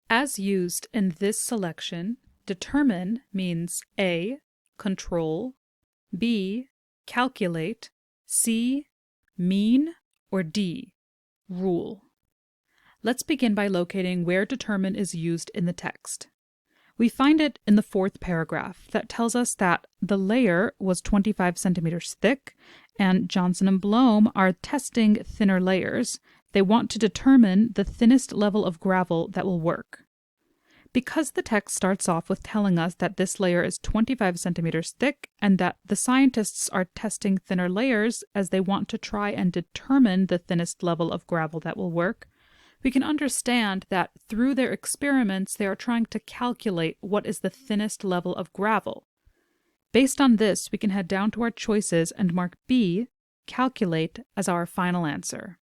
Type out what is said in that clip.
As used in this selection, determine means A. Control, B. Calculate, C. Mean, or D. Rule. Let's begin by locating where determine is used in the text. We find it in the fourth paragraph that tells us that the layer was 25 centimeters thick, and Johnson and Blome are testing thinner layers. They want to determine the thinnest level of gravel that will work. Because the text starts off with telling us that this layer is 25 centimeters thick and that the scientists are testing thinner layers as they want to try and determine the thinnest level of gravel that will work, we can understand that through their experiments they are trying to calculate what is the thinnest level of gravel. Based on this, we can head down to our choices and mark B, calculate, as our final answer.